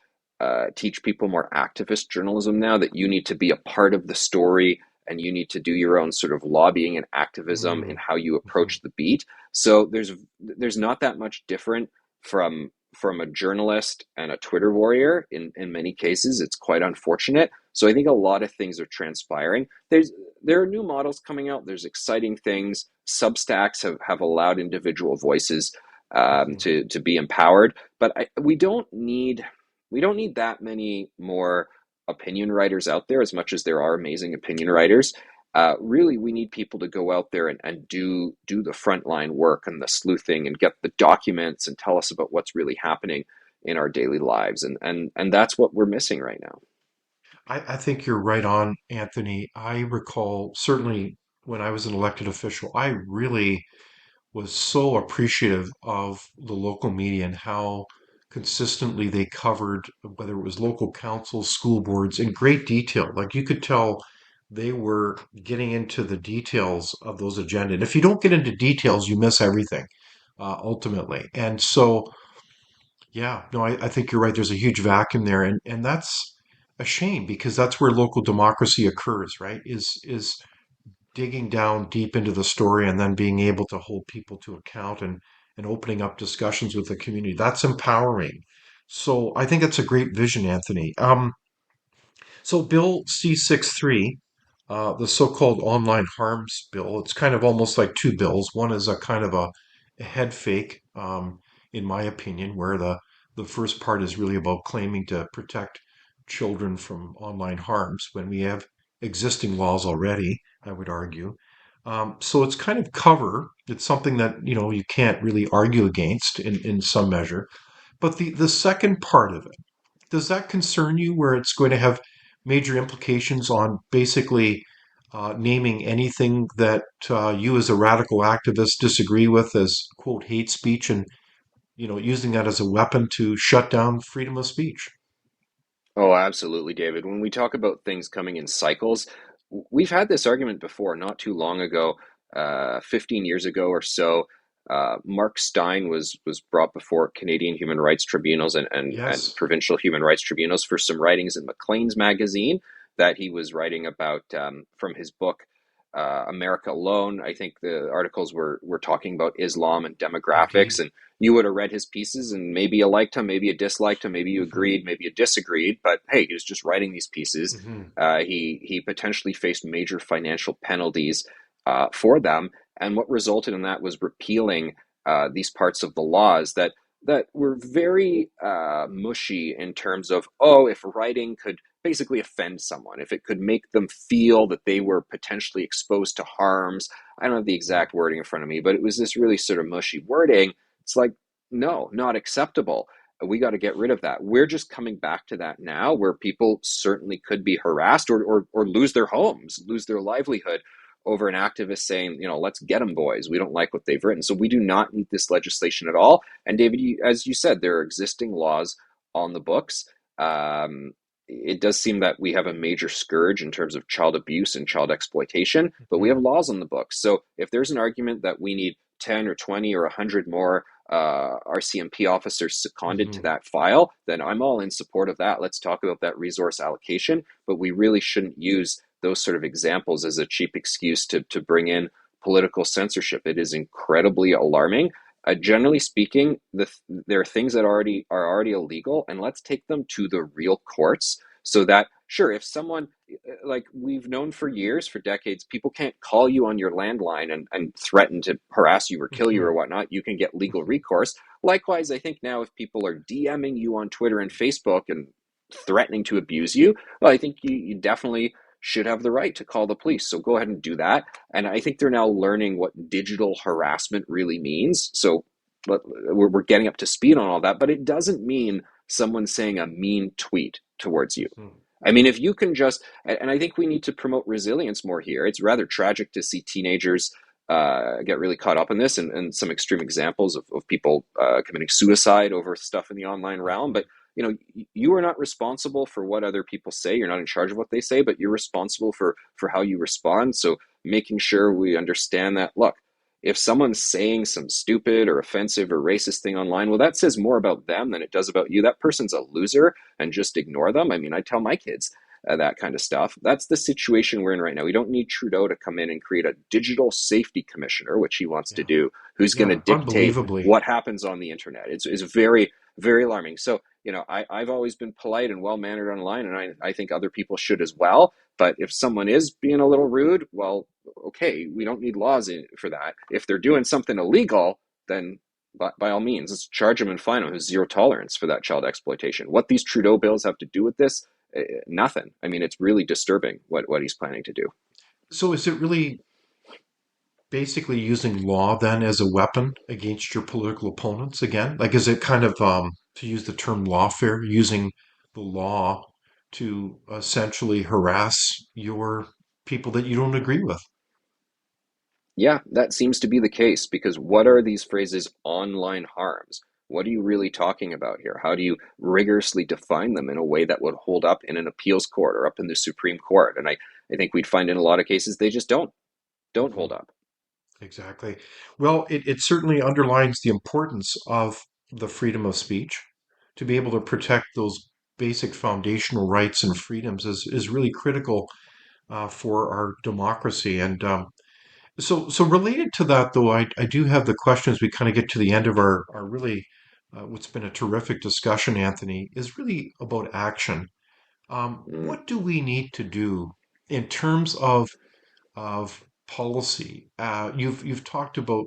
teach people more activist journalism now, that you need to be a part of the story and you need to do your own sort of lobbying and activism in Hmm. how you Hmm. approach the beat. So there's not that much different from a journalist and a Twitter warrior in many cases. It's quite unfortunate. So I think a lot of things are transpiring. There are new models coming out. There's exciting things. Substacks have allowed individual voices Hmm. to be empowered, but we don't need that many more opinion writers out there, as much as there are amazing opinion writers. Really, we need people to go out there and do the frontline work and the sleuthing and get the documents and tell us about what's really happening in our daily lives. And that's what we're missing right now. I think you're right on, Anthony. I recall certainly when I was an elected official, I really was so appreciative of the local media and how consistently they covered whether it was local councils, school boards in great detail. Like you could tell they were getting into the details of those agendas. And if you don't get into details, you miss everything, ultimately. And so, yeah, no, I think you're right. There's a huge vacuum there, and that's a shame because that's where local democracy occurs, right? Is digging down deep into the story and then being able to hold people to account and opening up discussions with the community. That's empowering. So I think it's a great vision, Anthony. So Bill C-63, the so-called online harms bill, it's kind of almost like two bills. One is a kind of a head fake, in my opinion, where the first part is really about claiming to protect children from online harms when we have existing laws already, I would argue. So it's kind of cover. It's something that, you can't really argue against in some measure. But the second part of it, does that concern you where it's going to have major implications on basically naming anything that you as a radical activist disagree with as quote hate speech and using that as a weapon to shut down freedom of speech? Oh, absolutely, David. When we talk about things coming in cycles, we've had this argument before, not too long ago, 15 years ago or so. Mark Stein was brought before Canadian human rights tribunals and Yes. provincial human rights tribunals for some writings in Maclean's magazine that he was writing about from his book America Alone. I think the articles were talking about Islam and demographics, Indeed. and you would have read his pieces and maybe you liked him, maybe you disliked him, maybe you Hmm. agreed, maybe you disagreed, but hey, he was just writing these pieces. Hmm. He potentially faced major financial penalties for them, and what resulted in that was repealing these parts of the laws that were very mushy in terms of, oh, if writing could basically offend someone, if it could make them feel that they were potentially exposed to harms. I don't have the exact wording in front of me, but it was this really sort of mushy wording. It's like, no, not acceptable. We got to get rid of that. We're just coming back to that now, where people certainly could be harassed or lose their homes, lose their livelihood over an activist saying, let's get them, boys. We don't like what they've written. So we do not need this legislation at all. And David, as you said, there are existing laws on the books. It does seem that we have a major scourge in terms of child abuse and child exploitation, but we Hmm. have laws on the books. So if there's an argument that we need 10 or 20 or 100 more RCMP officers seconded to Hmm. that file, then I'm all in support of that. Let's talk about that resource allocation, but we really shouldn't use those sort of examples as a cheap excuse to bring in political censorship. It is incredibly alarming. Generally speaking, there are things that are already illegal, and let's take them to the real courts so that, sure, if someone, like we've known for years, for decades, people can't call you on your landline and threaten to harass you or kill you or Hmm. whatnot. You can get legal Hmm. recourse. Likewise, I think now if people are DMing you on Twitter and Facebook and threatening to abuse you, well, I think you definitely should have the right to call the police. So go ahead and do that. And I think they're now learning what digital harassment really means. So we're getting up to speed on all that, but it doesn't mean someone saying a mean tweet towards you. I mean, if you can just, and I think we need to promote resilience more here. It's rather tragic to see teenagers get really caught up in this, and some extreme examples of people committing suicide over stuff in the online realm. Mhm. But you are not responsible for what other people say. You're not in charge of what they say, but you're responsible for how you respond. So making sure we understand that. Look, if someone's saying some stupid or offensive or racist thing online, well, that says more about them than it does about you. That person's a loser, and just ignore them. I mean, I tell my kids that kind of stuff. That's the situation we're in right now. We don't need Trudeau to come in and create a digital safety commissioner, which he wants to Yeah. do, who's going to Yeah. dictate Unbelievably. what happens on the internet. It's very, very alarming. So, I've always been polite and well mannered online, and I think other people should as well. But if someone is being a little rude, well, okay, we don't need laws for that. If they're doing something illegal, then by all means, let's charge them and fine them. There's zero tolerance for that child exploitation. What these Trudeau bills have to do with this? Nothing. I mean, it's really disturbing what he's planning to do. So is it really basically using law then as a weapon against your political opponents again? Like, is it kind of, to use the term lawfare, using the law to essentially harass your people that you don't agree with? Yeah, that seems to be the case because what are these phrases online harms? What are you really talking about here? How do you rigorously define them in a way that would hold up in an appeals court or up in the Supreme Court? And I think we'd find in a lot of cases they just don't Mhm. hold up. Exactly. Well, it certainly underlines the importance of the freedom of speech. To be able to protect those basic foundational rights and freedoms is really critical for our democracy. And so related to that, though, I do have the question as we kind of get to the end of our really what's been a terrific discussion, Anthony, is really about action. Mm. What do we need to do in terms of policy? You've talked about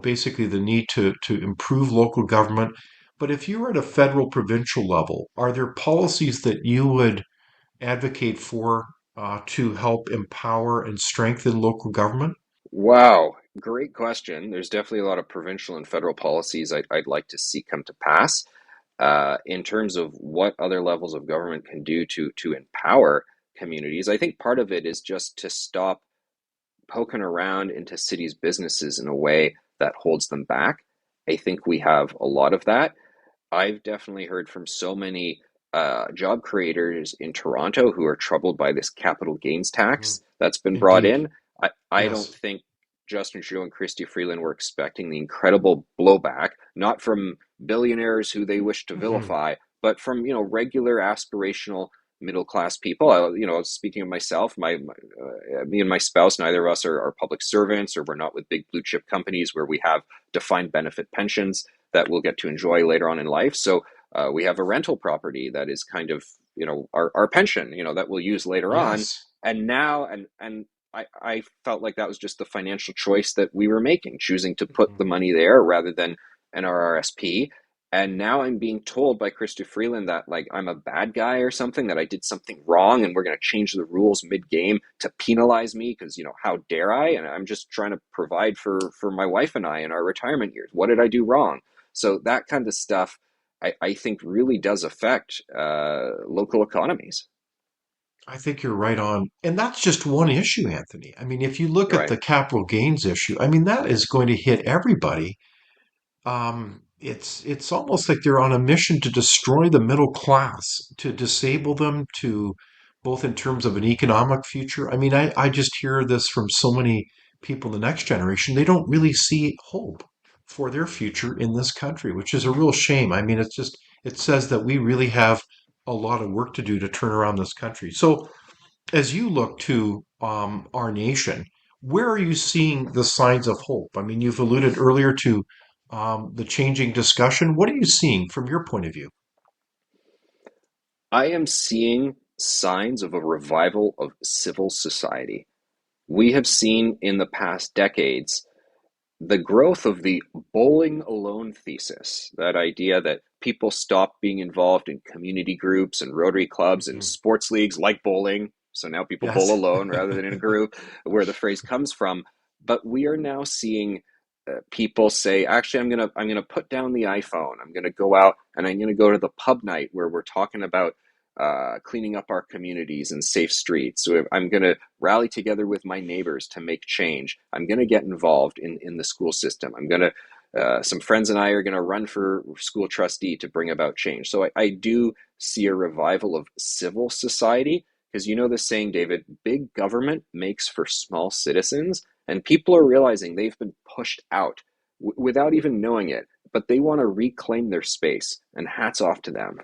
basically the need to improve local government, but if you were at a federal provincial level, are there policies that you would advocate for to help empower and strengthen local government? Wow, great question. There's definitely a lot of provincial and federal policies I'd like to see come to pass. In terms of what other levels of government can do to empower communities, I think part of it is just to stop poking around into cities' businesses in a way that holds them back. I think we have a lot of that. I've definitely heard from so many job creators in Toronto who are troubled by this capital gains Mhm. tax that's been brought Indeed. in. I don't Yes. think Justin Trudeau and Christy Freeland were expecting the incredible blowback, not from billionaires who they wish to Hmm. vilify, but from regular aspirational middle class people. Speaking of myself, me and my spouse, neither of us are public servants, or we're not with big blue chip companies where we have defined benefit pensions that we'll get to enjoy later on in life. So we have a rental property that is kind of our pension, that we'll use later on. Yes. And now and I felt like that was just the financial choice that we were making, choosing to put Mhm. the money there rather than an RRSP. And now I'm being told by Krista Freeland that like I'm a bad guy or something, that I did something wrong, and we're going to change the rules mid-game to penalize me because how dare I? And I'm just trying to provide for my wife and I in our retirement years. What did I do wrong? So that kind of stuff, I think, really does affect local economies. I think you're right on. And that's just one issue, Anthony. I mean, if you look at Right. the capital gains issue, I mean, that is going to hit everybody. It's almost like they're on a mission to destroy the middle class, to disable them, to both in terms of an economic future. I mean, I just hear this from so many people in the next generation. They don't really see hope for their future in this country, which is a real shame. I mean, it says that we really have a lot of work to do to turn around this country. So as you look to our nation, where are you seeing the signs of hope? I mean, you've alluded earlier to the changing discussion. What are you seeing from your point of view? I am seeing signs of a revival of civil society. We have seen in the past decades the growth of the bowling alone thesis, that idea that people stop being involved in community groups and Rotary clubs and Mhm. sports leagues like bowling. So now people bowl Yes. alone rather than in a group, where the phrase comes from. But we are now seeing people say, actually, I'm gonna put down the iPhone. I'm gonna go out and I'm gonna go to the pub night where we're talking about cleaning up our communities and safe streets. So I'm going to rally together with my neighbors to make change. I'm going to get involved in the school system. I'm going to some friends and I are going to run for school trustee to bring about change. So I do see a revival of civil society, because you know the saying, David, big government makes for small citizens, and people are realizing they've been pushed out without even knowing it, but they want to reclaim their space, and hats off to them.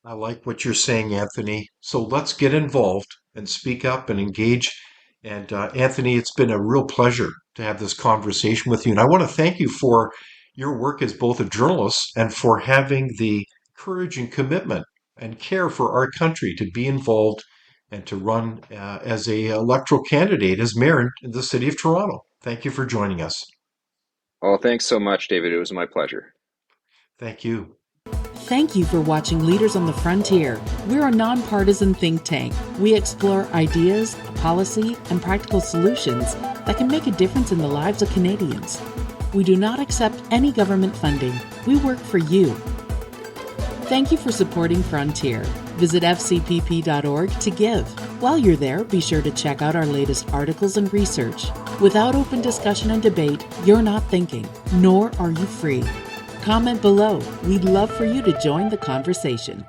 I like what you're saying, Anthony. So let's get involved and speak up and engage. And Anthony, it's been a real pleasure to have this conversation with you. And I want to thank you for your work as both a journalist and for having the courage and commitment and care for our country to be involved and to run as a electoral candidate as mayor in the city of Toronto. Thank you for joining us. Oh, thanks so much, David. It was my pleasure. Thank you. Thank you for watching Leaders on the Frontier. We're a nonpartisan think tank. We explore ideas, policy, and practical solutions that can make a difference in the lives of Canadians. We do not accept any government funding. We work for you. Thank you for supporting Frontier. Visit fcpp.org to give. While you're there, be sure to check out our latest articles and research. Without open discussion and debate, you're not thinking, nor are you free. Comment below. We'd love for you to join the conversation.